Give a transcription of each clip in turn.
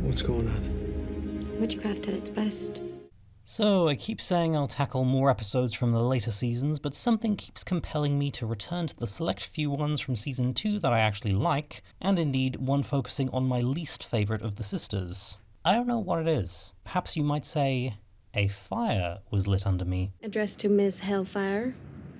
What's going on? Witchcraft at its best. So, I keep saying I'll tackle more episodes from the later seasons, but something keeps compelling me to return to the select few ones from Season 2 that I actually like, and indeed one focusing on my least favourite of the sisters. I don't know what it is. Perhaps you might say, a fire was lit under me. Addressed to Miss Hellfire.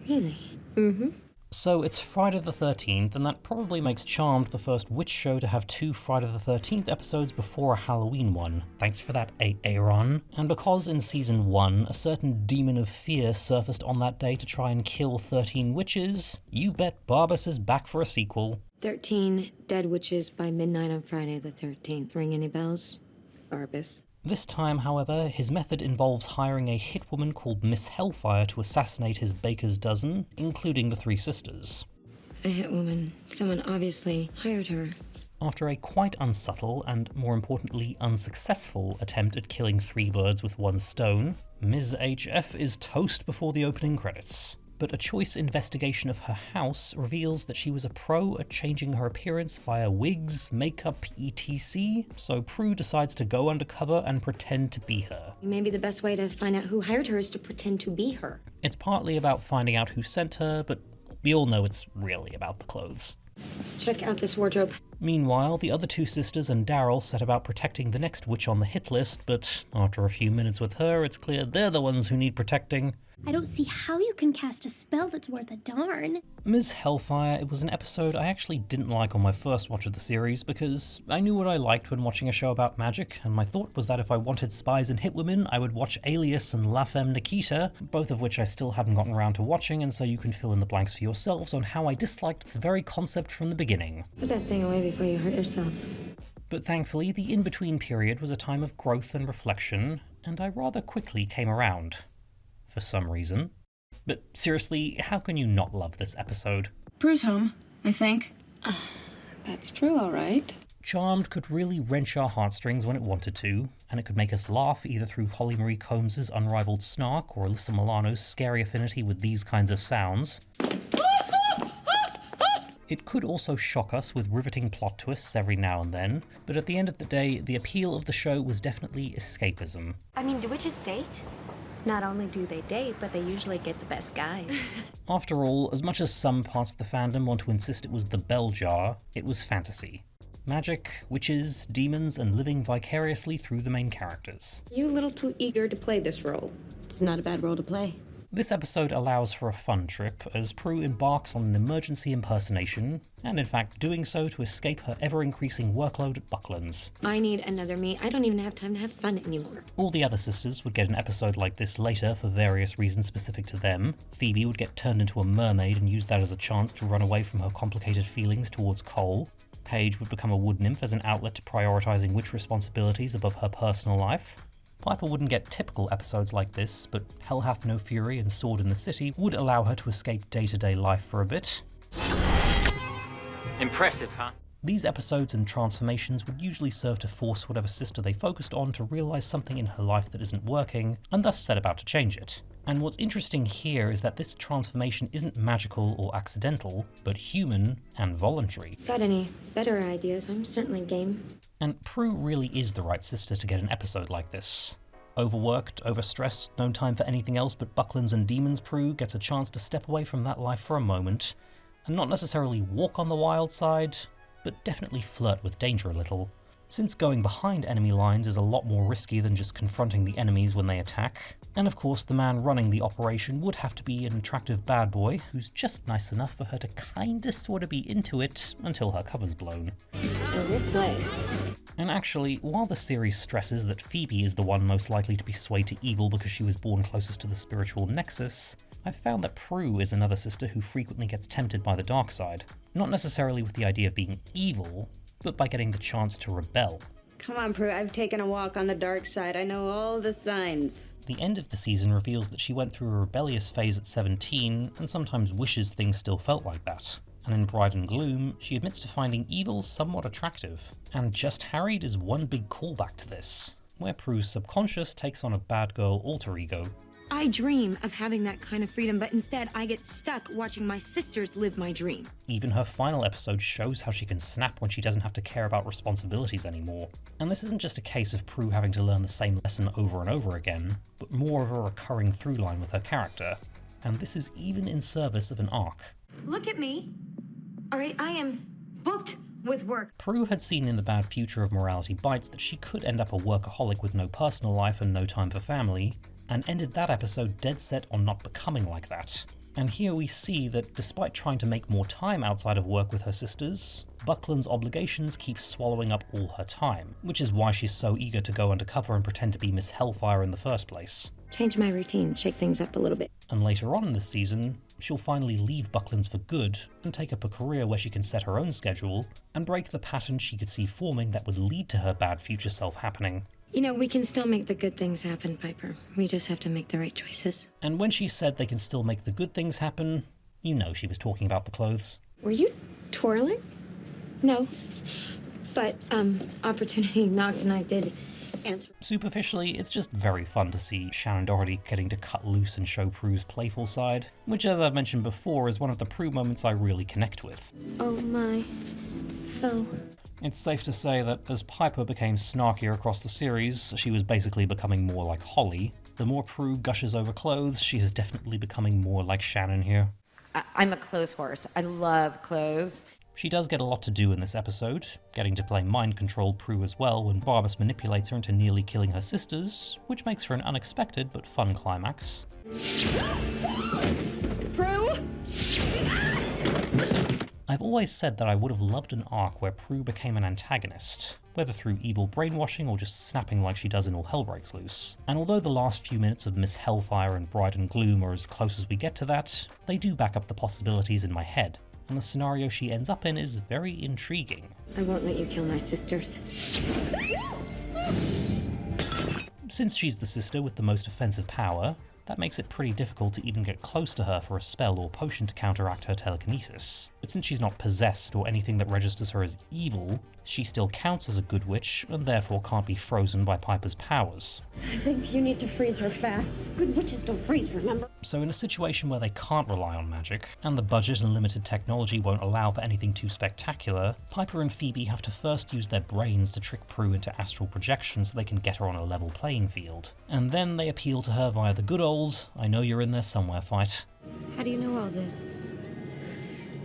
Really? Mm-hmm. So it's Friday the 13th, and that probably makes Charmed the first witch show to have 2 Friday the 13th episodes before a Halloween one. Thanks for that, Aaron. And because in Season 1, a certain demon of fear surfaced on that day to try and kill 13 witches, you bet Barbas is back for a sequel. 13 Dead Witches by midnight on Friday the 13th. Ring any bells? Barbas. This time, however, his method involves hiring a hitwoman called Miss Hellfire to assassinate his baker's dozen, including the 3 sisters. A hitwoman. Someone obviously hired her. After a quite unsubtle and, more importantly, unsuccessful attempt at killing 3 birds with 1 stone, Ms. HF is toast before the opening credits. But a choice investigation of her house reveals that she was a pro at changing her appearance via wigs, makeup, etc., so Prue decides to go undercover and pretend to be her. Maybe the best way to find out who hired her is to pretend to be her. It's partly about finding out who sent her, but we all know it's really about the clothes. Check out this wardrobe. Meanwhile, the other 2 sisters and Daryl set about protecting the next witch on the hit list, but after a few minutes with her, it's clear they're the ones who need protecting. I don't see how you can cast a spell that's worth a darn. Ms. Hellfire, it was an episode I actually didn't like on my first watch of the series because I knew what I liked when watching a show about magic, and my thought was that if I wanted spies and hitwomen, I would watch Alias and La Femme Nikita, both of which I still haven't gotten around to watching, and so you can fill in the blanks for yourselves on how I disliked the very concept from the beginning. Put that thing away before you hurt yourself. But thankfully, the in-between period was a time of growth and reflection, and I rather quickly came around. For some reason. But seriously, how can you not love this episode? Prue's home, I think. That's Prue, all right. Charmed could really wrench our heartstrings when it wanted to, and it could make us laugh either through Holly Marie Combs' unrivaled snark or Alyssa Milano's scary affinity with these kinds of sounds. It could also shock us with riveting plot twists every now and then, but at the end of the day, the appeal of the show was definitely escapism. I mean, do witches date? Not only do they date, but they usually get the best guys. After all, as much as some parts of the fandom want to insist it was the bell jar, it was fantasy. Magic, witches, demons, and living vicariously through the main characters. You a little too eager to play this role. It's not a bad role to play. This episode allows for a fun trip, as Prue embarks on an emergency impersonation, and in fact doing so to escape her ever-increasing workload at Buckland's. I need another me. I don't even have time to have fun anymore. All the other sisters would get an episode like this later for various reasons specific to them. Phoebe would get turned into a mermaid and use that as a chance to run away from her complicated feelings towards Cole. Paige would become a wood nymph as an outlet to prioritizing witch responsibilities above her personal life. Piper wouldn't get typical episodes like this, but Hell Hath No Fury and Sword in the City would allow her to escape day-to-day life for a bit. Impressive, huh? These episodes and transformations would usually serve to force whatever sister they focused on to realize something in her life that isn't working, and thus set about to change it. And what's interesting here is that this transformation isn't magical or accidental, but human and voluntary. Got any better ideas? I'm certainly game. And Prue really is the right sister to get an episode like this. Overworked, overstressed, no time for anything else but Bucklands and demons, Prue gets a chance to step away from that life for a moment, and not necessarily walk on the wild side, but definitely flirt with danger a little. Since going behind enemy lines is a lot more risky than just confronting the enemies when they attack. And of course the man running the operation would have to be an attractive bad boy who's just nice enough for her to kinda sorta be into it until her cover's blown. And actually, while the series stresses that Phoebe is the one most likely to be swayed to evil because she was born closest to the spiritual nexus, I've found that Prue is another sister who frequently gets tempted by the dark side. Not necessarily with the idea of being evil, but by getting the chance to rebel. Come on, Prue, I've taken a walk on the dark side. I know all the signs. The end of the season reveals that she went through a rebellious phase at 17, and sometimes wishes things still felt like that. And in Bride and Gloom, she admits to finding evil somewhat attractive. And Just Harried is one big callback to this, where Prue's subconscious takes on a bad girl alter ego. I dream of having that kind of freedom, but instead I get stuck watching my sisters live my dream. Even her final episode shows how she can snap when she doesn't have to care about responsibilities anymore. And this isn't just a case of Prue having to learn the same lesson over and over again, but more of a recurring through line with her character. And this is even in service of an arc. Look at me. All right, I am booked with work. Prue had seen in the bad future of Morality Bites that she could end up a workaholic with no personal life and no time for family, and ended that episode dead set on not becoming like that. And here we see that despite trying to make more time outside of work with her sisters, Buckland's obligations keep swallowing up all her time, which is why she's so eager to go undercover and pretend to be Miss Hellfire in the first place. Change my routine, shake things up a little bit. And later on in this season, she'll finally leave Buckland's for good and take up a career where she can set her own schedule and break the pattern she could see forming that would lead to her bad future self happening. You know, we can still make the good things happen, Piper. We just have to make the right choices. And when she said they can still make the good things happen, you know she was talking about the clothes. Were you twirling? No. But, opportunity knocked and I did answer. Superficially, it's just very fun to see Shannen Doherty getting to cut loose and show Prue's playful side, which, as I've mentioned before, is one of the Prue moments I really connect with. Oh my. Phil. It's safe to say that as Piper became snarkier across the series, she was basically becoming more like Holly. The more Prue gushes over clothes, she is definitely becoming more like Shannen here. I'm a clothes horse. I love clothes. She does get a lot to do in this episode, getting to play mind-controlled Prue as well when Barbas manipulates her into nearly killing her sisters, which makes for an unexpected but fun climax. Prue? I've always said that I would have loved an arc where Prue became an antagonist, whether through evil brainwashing or just snapping like she does in All Hell Breaks Loose. And although the last few minutes of Miss Hellfire and Bride and Gloom are as close as we get to that, they do back up the possibilities in my head, and the scenario she ends up in is very intriguing. I won't let you kill my sisters. Since she's the sister with the most offensive power, that makes it pretty difficult to even get close to her for a spell or potion to counteract her telekinesis. But since she's not possessed or anything that registers her as evil, she still counts as a good witch and therefore can't be frozen by Piper's powers. I think you need to freeze her fast. Good witches don't freeze, remember? So in a situation where they can't rely on magic, and the budget and limited technology won't allow for anything too spectacular, Piper and Phoebe have to first use their brains to trick Prue into astral projection so they can get her on a level playing field. And then they appeal to her via the good old, I know you're in there somewhere fight. How do you know all this?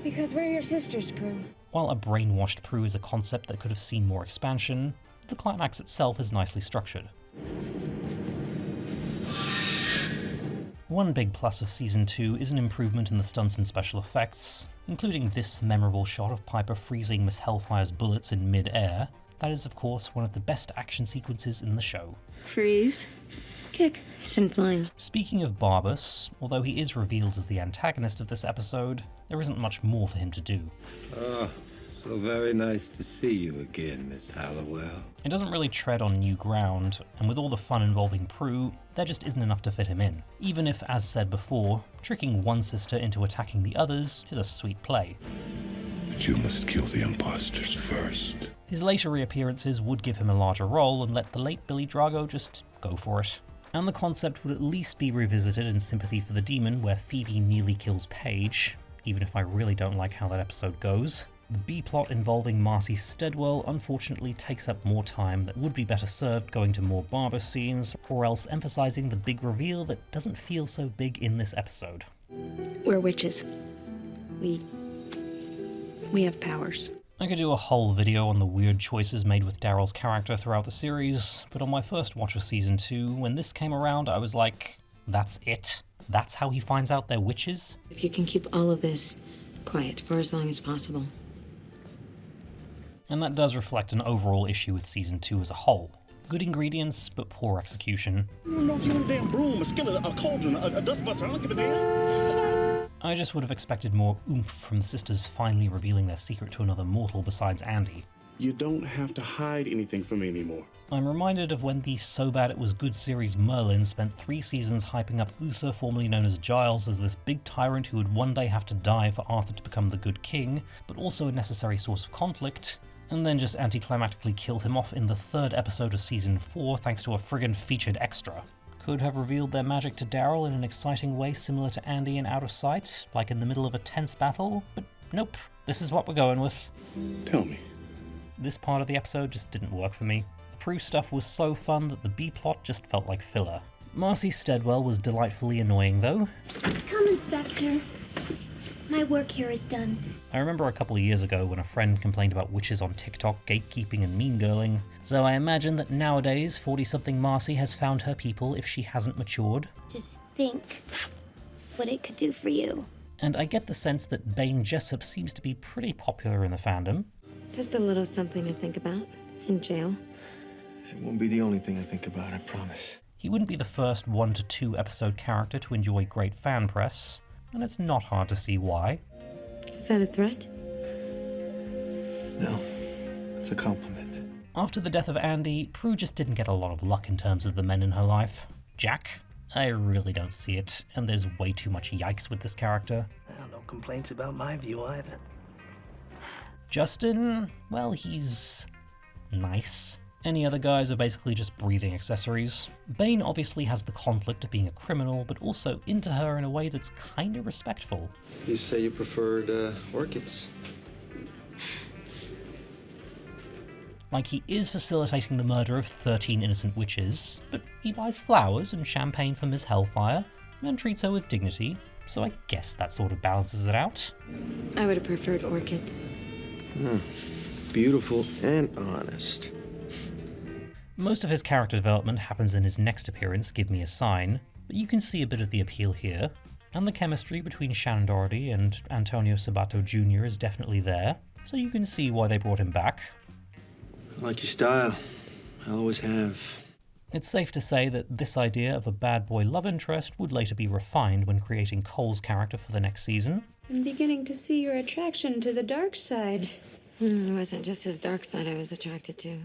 Because we're your sisters, Prue. While a brainwashed Prue is a concept that could have seen more expansion, the climax itself is nicely structured. One big plus of Season 2 is an improvement in the stunts and special effects, including this memorable shot of Piper freezing Miss Hellfire's bullets in mid-air. That is, of course, one of the best action sequences in the show. Freeze. Kick. Send flying. Speaking of Barbas, although he is revealed as the antagonist of this episode, there isn't much more for him to do. So very nice to see you again, Miss Halliwell. It doesn't really tread on new ground, and with all the fun involving Prue, there just isn't enough to fit him in. Even if, as said before, tricking one sister into attacking the others is a sweet play. But you must kill the imposters first. His later reappearances would give him a larger role and let the late Billy Drago just go for it. And the concept would at least be revisited in Sympathy for the Demon, where Phoebe nearly kills Paige, even if I really don't like how that episode goes. The B-plot involving Marcy Steadwell unfortunately takes up more time that would be better served going to more Barbas scenes, or else emphasizing the big reveal that doesn't feel so big in this episode. We're witches. We have powers. I could do a whole video on the weird choices made with Daryl's character throughout the series, but on my first watch of Season 2, when this came around, I was like, that's it? That's how he finds out they're witches? If you can keep all of this quiet for as long as possible. And that does reflect an overall issue with Season 2 as a whole. Good ingredients, but poor execution. I don't know if you want a damn broom, a skillet, a cauldron, a dustbuster, I don't give a damn. I just would have expected more oomph from the sisters finally revealing their secret to another mortal besides Andy. You don't have to hide anything from me anymore. I'm reminded of when the So Bad It Was Good series Merlin spent 3 seasons hyping up Uther, formerly known as Giles, as this big tyrant who would one day have to die for Arthur to become the good king, but also a necessary source of conflict, and then just anticlimactically killed him off in the 3rd episode of Season 4 thanks to a friggin' featured extra. Could have revealed their magic to Daryl in an exciting way similar to Andy in Out of Sight, like in the middle of a tense battle, but nope, this is what we're going with. Tell me. This part of the episode just didn't work for me. The Prue stuff was so fun that the B-plot just felt like filler. Marcy Steadwell was delightfully annoying though. Come, Inspector. My work here is done. I remember a couple of years ago when a friend complained about witches on TikTok gatekeeping and mean-girling, so I imagine that nowadays 40-something Marcy has found her people if she hasn't matured. Just think what it could do for you. And I get the sense that Bane Jessup seems to be pretty popular in the fandom. Just a little something to think about in jail. It won't be the only thing I think about, I promise. He wouldn't be the first 1 to 2 episode character to enjoy great fan press, and it's not hard to see why. Is that a threat? No, it's a compliment. After the death of Andy, Prue just didn't get a lot of luck in terms of the men in her life. Jack? I really don't see it, and there's way too much yikes with this character. Well, no complaints about my view either. Justin? Well, he's nice. Any other guys are basically just breathing accessories. Bane obviously has the conflict of being a criminal, but also into her in a way that's kinda respectful. You say you preferred orchids. Like, he is facilitating the murder of 13 innocent witches, but he buys flowers and champagne for Ms. Hellfire, and treats her with dignity, so I guess that sort of balances it out. I would have preferred orchids. Beautiful and honest. Most of his character development happens in his next appearance, Give Me a Sign, but you can see a bit of the appeal here, and the chemistry between Shannen Doherty and Antonio Sabato Jr. is definitely there, so you can see why they brought him back. I like your style. I always have. It's safe to say that this idea of a bad boy love interest would later be refined when creating Cole's character for the next season. I'm beginning to see your attraction to the dark side. It wasn't just his dark side I was attracted to.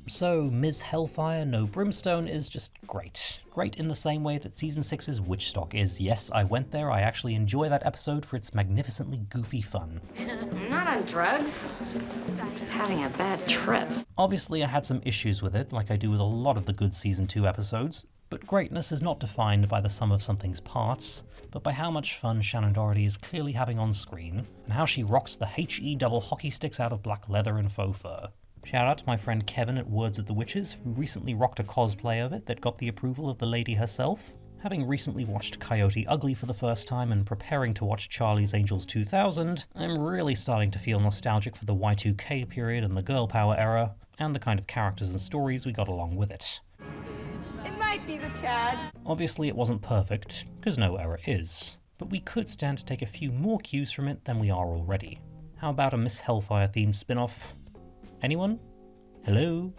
So, Ms. Hellfire No Brimstone is just great. Great in the same way that Season 6's Witchstock is. Yes, I went there, I actually enjoy that episode for its magnificently goofy fun. I'm not on drugs. I'm just having a bad trip. Obviously, I had some issues with it, like I do with a lot of the good Season 2 episodes, but greatness is not defined by the sum of something's parts, but by how much fun Shannen Doherty is clearly having on screen, and how she rocks the HE double hockey sticks out of black leather and faux fur. Shout out to my friend Kevin at Words at the Witches, who recently rocked a cosplay of it that got the approval of the lady herself. Having recently watched Coyote Ugly for the first time and preparing to watch Charlie's Angels 2000, I'm really starting to feel nostalgic for the Y2K period and the girl power era, and the kind of characters and stories we got along with it. It might be the Chad. Obviously it wasn't perfect, because no era is, but we could stand to take a few more cues from it than we are already. How about a Miss Hellfire themed spin-off? Anyone? Hello?